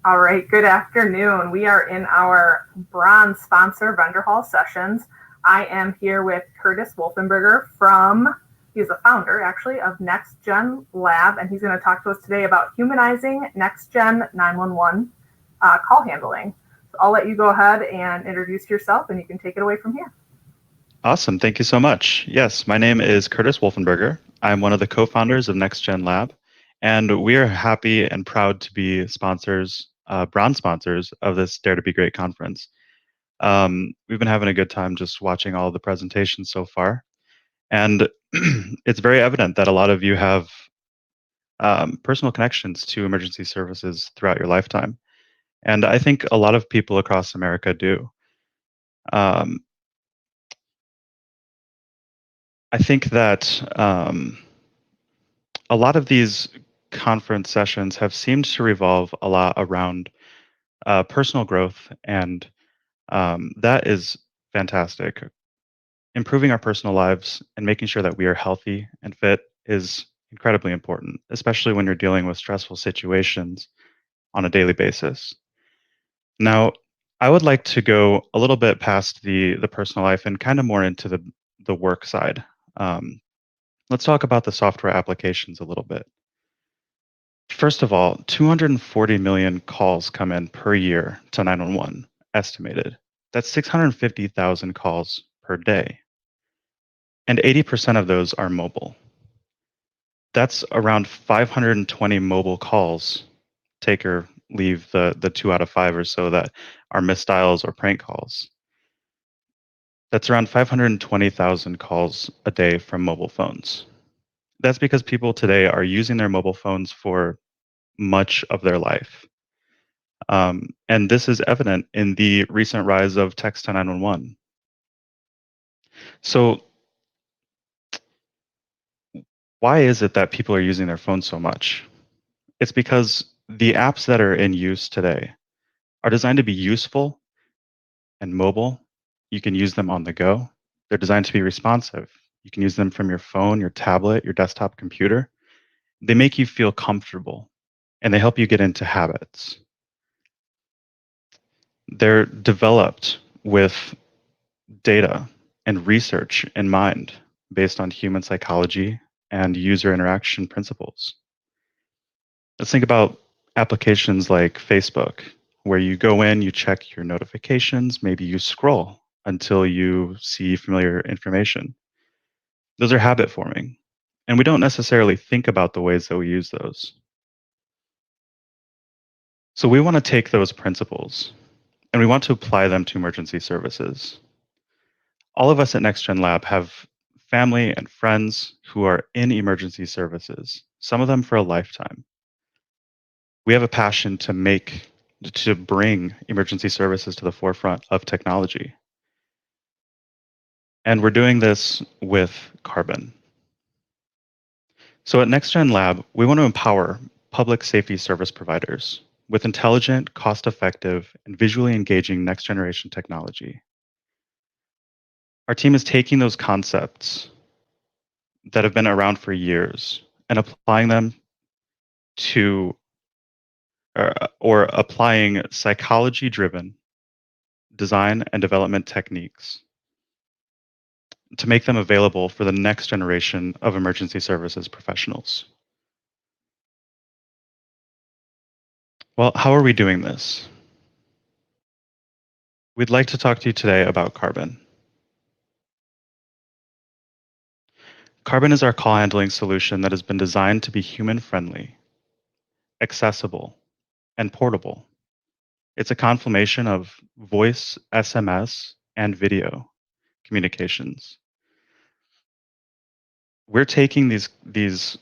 All right, good afternoon. We are in our bronze sponsor vendor hall sessions. I am here with Curtis Wolfenberger he's the founder actually of NextGen Lab, and he's going to talk to us today about humanizing NextGen 911 call handling. So I'll let you go ahead and introduce yourself, and you can take it away from here. Awesome. Thank you so much. Yes, my name is Curtis Wolfenberger. I'm one of the co-founders of NextGen Lab, and we are happy and proud to be bronze sponsors of this Dare to Be Great conference. We've been having a good time just watching all the presentations so far, and it's very evident that a lot of you have personal connections to emergency services throughout your lifetime, and I think a lot of people across America do. Um, I think that a lot of these conference sessions have seemed to revolve a lot around personal growth, and that is fantastic. Improving our personal lives and making sure that we are healthy and fit is incredibly important, especially when you're dealing with stressful situations on a daily basis. Now, I would like to go a little bit past the personal life and kind of more into the work side. Um, let's talk about the software applications a little bit. First of all, 240 million calls come in per year to 911, estimated. That's 650,000 calls per day. And 80% of those are mobile. That's around 520 mobile calls, take or leave the 2 out of 5 or so that are missed dials or prank calls. That's around 520,000 calls a day from mobile phones. That's because people today are using their mobile phones for much of their life. And this is evident in the recent rise of text to 911. So, why is it that people are using their phones so much? It's because the apps that are in use today are designed to be useful and mobile. You can use them on the go. They're designed to be responsive. You can use them from your phone, your tablet, your desktop computer. They make you feel comfortable and they help you get into habits. They're developed with data and research in mind based on human psychology and user interaction principles. Let's think about applications like Facebook, where you go in, you check your notifications, maybe you scroll until you see familiar information. Those are habit forming, and we don't necessarily think about the ways that we use those. So we want to take those principles and we want to apply them to emergency services. All of us at NextGen Lab have family and friends who are in emergency services, some of them for a lifetime. We have a passion to bring emergency services to the forefront of technology. And we're doing this with Carbon. So at NextGen Lab, we want to empower public safety service providers with intelligent, cost-effective, and visually engaging next-generation technology. Our team is taking those concepts that have been around for years and applying them to or applying psychology driven design and development techniques to make them available for the next generation of emergency services professionals. Well, how are we doing this? We'd like to talk to you today about Carbon. Carbon is our call handling solution that has been designed to be human friendly, accessible, and portable. It's a confluence of voice, SMS, and video communications. We're taking these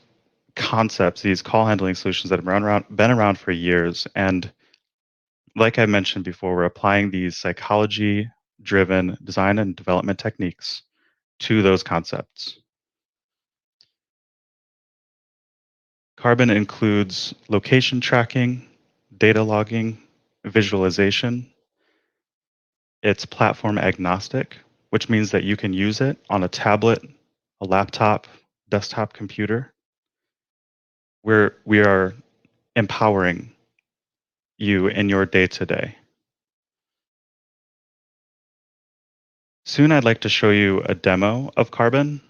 concepts, these call handling solutions that have been around for years, and like I mentioned before, we're applying these psychology driven design and development techniques to those concepts. Carbon includes location tracking, data logging, visualization. It's platform agnostic, which means that you can use it on a tablet, a laptop, desktop computer, where we are empowering you in your day to day. Soon I'd like to show you a demo of Carbon,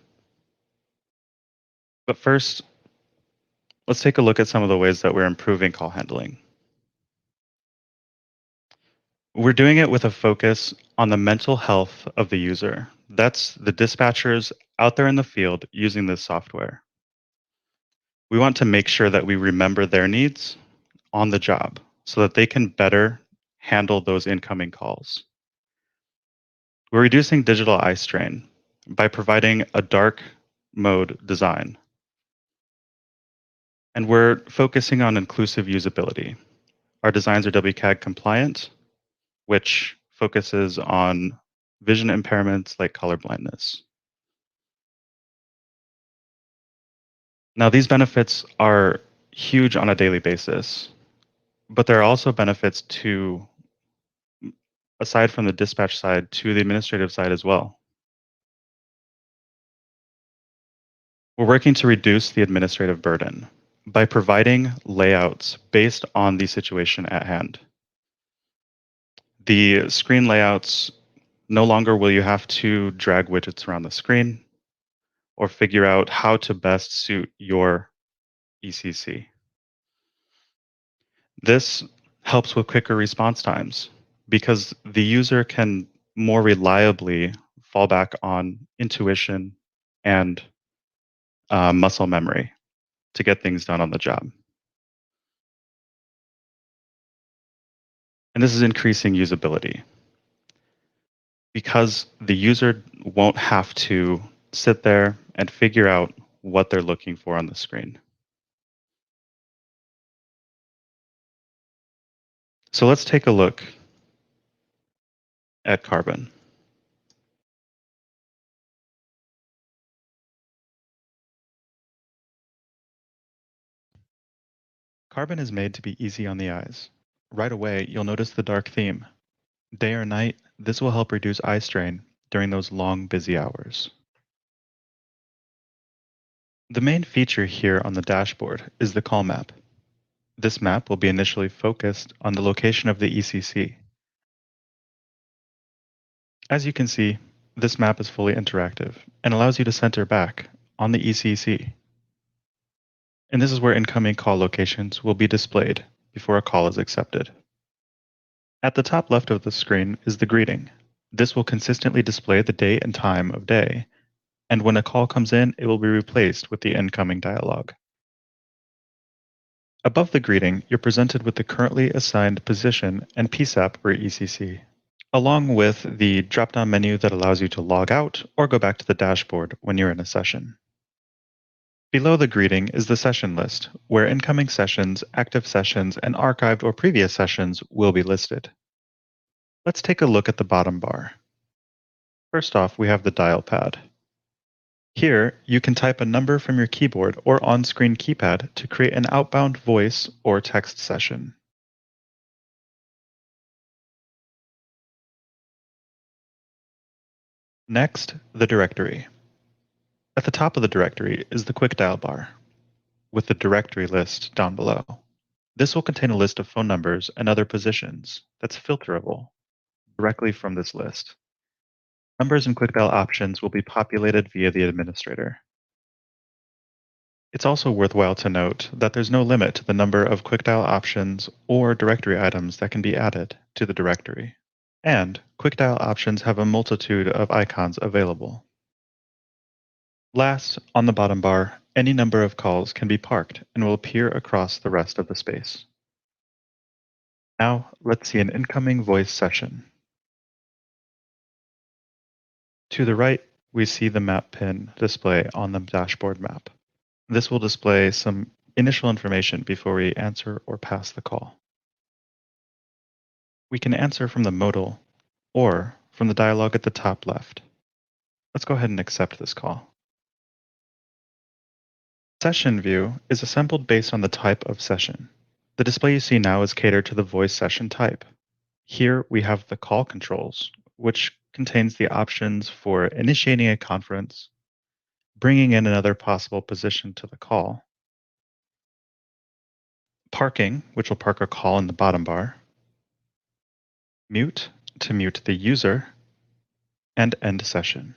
but first, let's take a look at some of the ways that we're improving call handling. We're doing it with a focus on the mental health of the user. That's the dispatchers out there in the field using this software. We want to make sure that we remember their needs on the job so that they can better handle those incoming calls. We're reducing digital eye strain by providing a dark mode design. And we're focusing on inclusive usability. Our designs are WCAG compliant, which focuses on vision impairments like color blindness. Now, these benefits are huge on a daily basis, but there are also benefits to, aside from the dispatch side, to the administrative side as well. We're working to reduce the administrative burden by providing layouts based on the situation at hand. The screen layouts, no longer will you have to drag widgets around the screen or figure out how to best suit your ECC. This helps with quicker response times because the user can more reliably fall back on intuition and muscle memory to get things done on the job. And this is increasing usability because the user won't have to sit there and figure out what they're looking for on the screen. So let's take a look at Carbon. Carbon is made to be easy on the eyes. Right away, you'll notice the dark theme. Day or night, this will help reduce eye strain during those long, busy hours. The main feature here on the dashboard is the call map. This map will be initially focused on the location of the ECC. As you can see, this map is fully interactive and allows you to center back on the ECC. And this is where incoming call locations will be displayed before a call is accepted. At the top left of the screen is the greeting. This will consistently display the date and time of day, and when a call comes in, it will be replaced with the incoming dialog. Above the greeting, you're presented with the currently assigned position and PSAP per ECC, along with the drop-down menu that allows you to log out or go back to the dashboard when you're in a session. Below the greeting is the session list, where incoming sessions, active sessions, and archived or previous sessions will be listed. Let's take a look at the bottom bar. First off, we have the dial pad. Here, you can type a number from your keyboard or on-screen keypad to create an outbound voice or text session. Next, the directory. At the top of the directory is the quick dial bar, with the directory list down below. This will contain a list of phone numbers and other positions that's filterable directly from this list. Numbers and quick dial options will be populated via the administrator. It's also worthwhile to note that there's no limit to the number of quick dial options or directory items that can be added to the directory. And quick dial options have a multitude of icons available. Last, on the bottom bar, any number of calls can be parked and will appear across the rest of the space. Now, let's see an incoming voice session. To the right, we see the map pin display on the dashboard map. This will display some initial information before we answer or pass the call. We can answer from the modal or from the dialog at the top left. Let's go ahead and accept this call. Session view is assembled based on the type of session. The display you see now is catered to the voice session type. Here we have the call controls, which contains the options for initiating a conference, bringing in another possible position to the call, parking, which will park a call in the bottom bar, mute to mute the user, and end session.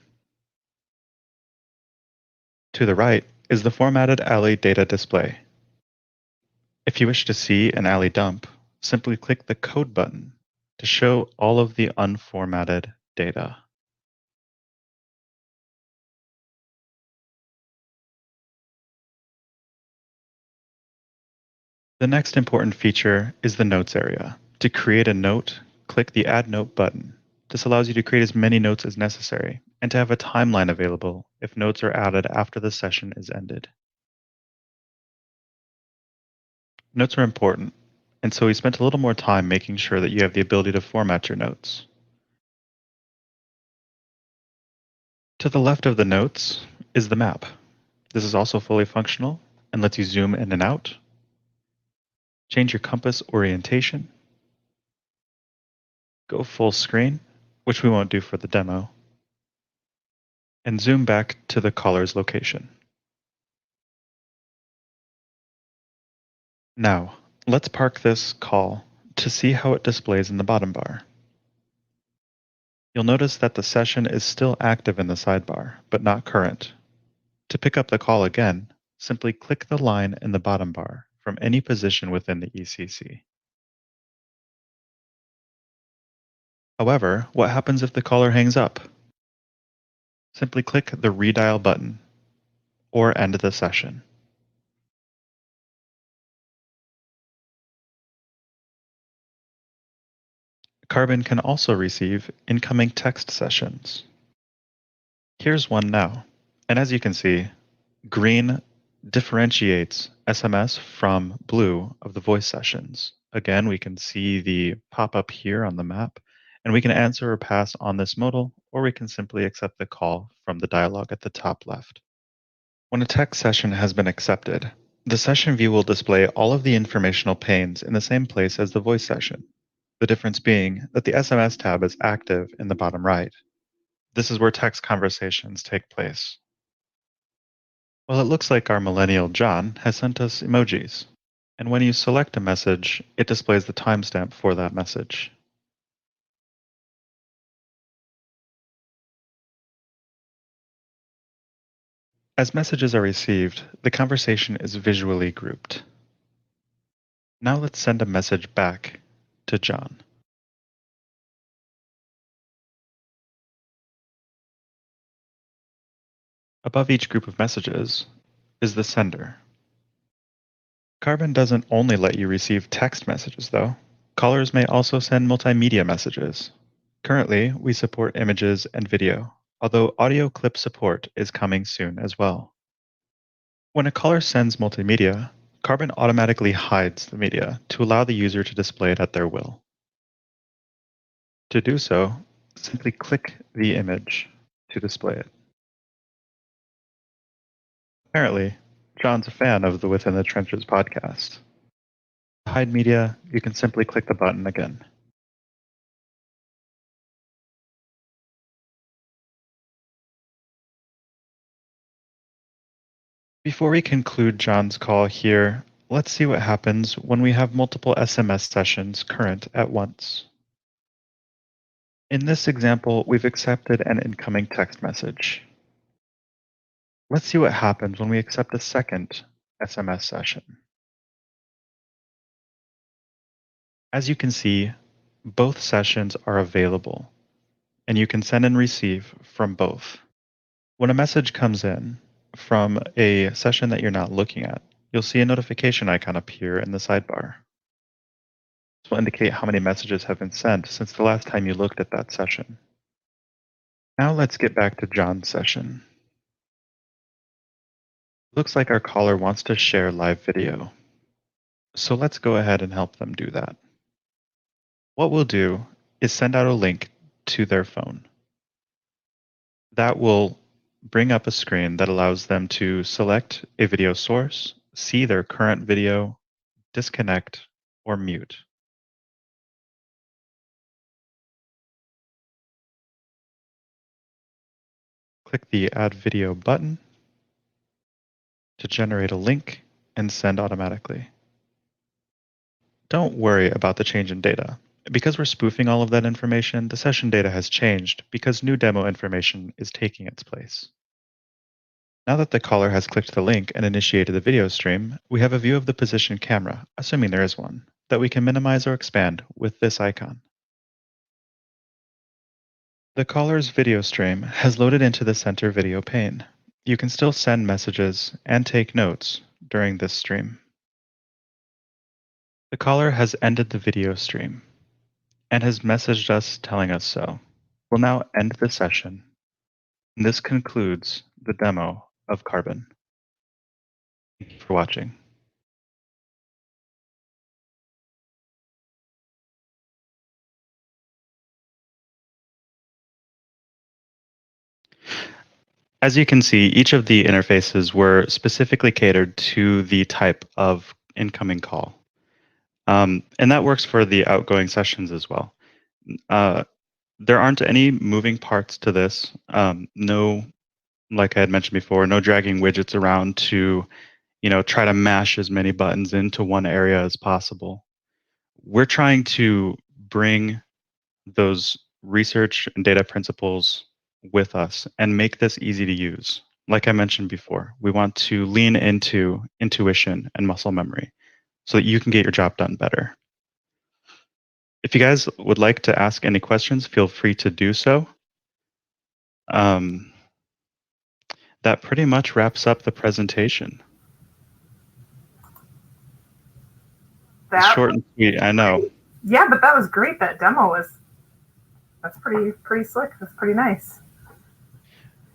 To the right is the formatted alley data display. If you wish to see an alley dump, simply click the code button to show all of the unformatted data. The next important feature is the notes area. To create a note, click the Add Note button. This allows you to create as many notes as necessary and to have a timeline available if notes are added after the session is ended. Notes are important, and so we spent a little more time making sure that you have the ability to format your notes. To the left of the notes is the map. This is also fully functional and lets you zoom in and out, change your compass orientation, go full screen, which we won't do for the demo, and zoom back to the caller's location. Now, let's park this call to see how it displays in the bottom bar. You'll notice that the session is still active in the sidebar, but not current. To pick up the call again, simply click the line in the bottom bar from any position within the ECC. However, what happens if the caller hangs up? Simply click the redial button or end the session. Carbon can also receive incoming text sessions. Here's one now. And as you can see, green differentiates SMS from blue of the voice sessions. Again, we can see the pop-up here on the map, and we can answer or pass on this modal, or we can simply accept the call from the dialog at the top left. When a text session has been accepted, the session view will display all of the informational panes in the same place as the voice session, the difference being that the SMS tab is active in the bottom right. This is where text conversations take place. Well, it looks like our millennial John has sent us emojis. And when you select a message, it displays the timestamp for that message. As messages are received, the conversation is visually grouped. Now let's send a message back to John. Above each group of messages is the sender. Carbon doesn't only let you receive text messages, though. Callers may also send multimedia messages. Currently, we support images and video, although audio clip support is coming soon as well. When a caller sends multimedia, Carbon automatically hides the media to allow the user to display it at their will. To do so, simply click the image to display it. Apparently, John's a fan of the Within the Trenches podcast. To hide media, you can simply click the button again. Before we conclude John's call here, let's see what happens when we have multiple SMS sessions current at once. In this example, we've accepted an incoming text message. Let's see what happens when we accept a second SMS session. As you can see, both sessions are available, and you can send and receive from both. When a message comes in from a session that you're not looking at, you'll see a notification icon appear in the sidebar. This will indicate how many messages have been sent since the last time you looked at that session. Now let's get back to John's session. Looks like our caller wants to share live video. So let's go ahead and help them do that. What we'll do is send out a link to their phone. That will bring up a screen that allows them to select a video source, see their current video, disconnect, or mute. Click the Add Video button to generate a link and send automatically. Don't worry about the change in data. Because we're spoofing all of that information, the session data has changed because new demo information is taking its place. Now that the caller has clicked the link and initiated the video stream, we have a view of the position camera, assuming there is one, that we can minimize or expand with this icon. The caller's video stream has loaded into the center video pane. You can still send messages and take notes during this stream. The caller has ended the video stream and has messaged us telling us so. We'll now end the session, and this concludes the demo of Carbon. Thank you for watching. As you can see, each of the interfaces were specifically catered to the type of incoming call. And that works for the outgoing sessions as well. There aren't any moving parts to this. No, like I had mentioned before, no dragging widgets around to, try to mash as many buttons into one area as possible. We're trying to bring those research and data principles with us and make this easy to use. Like I mentioned before, we want to lean into intuition and muscle memory so that you can get your job done better. If you guys would like to ask any questions, feel free to do so. That pretty much wraps up the presentation. It's short and sweet, I know. Yeah, but that was great. That demo that's pretty slick. That's pretty nice.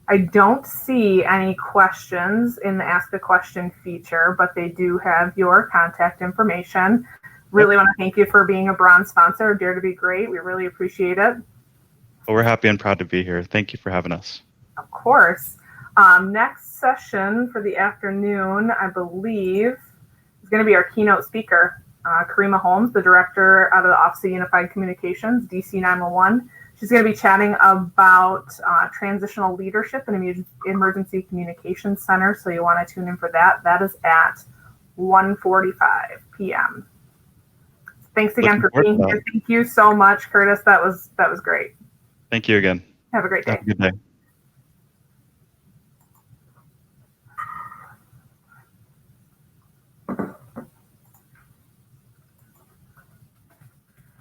I don't see any questions in the Ask a Question feature, but they do have your contact information. Really want to thank you for being a bronze sponsor. Dare to be great. We really appreciate it. Well, we're happy and proud to be here. Thank you for having us. Of course. Next session for the afternoon, I believe, is going to be our keynote speaker, Karima Holmes, the director out of the Office of Unified Communications, DC 911. She's going to be chatting about transitional leadership in Emergency Communications Center. So you want to tune in for that. That is at 1:45 p.m. Thanks again for being here. Thank you so much, Curtis. That was great. Thank you again. Have a great day. Have a good day.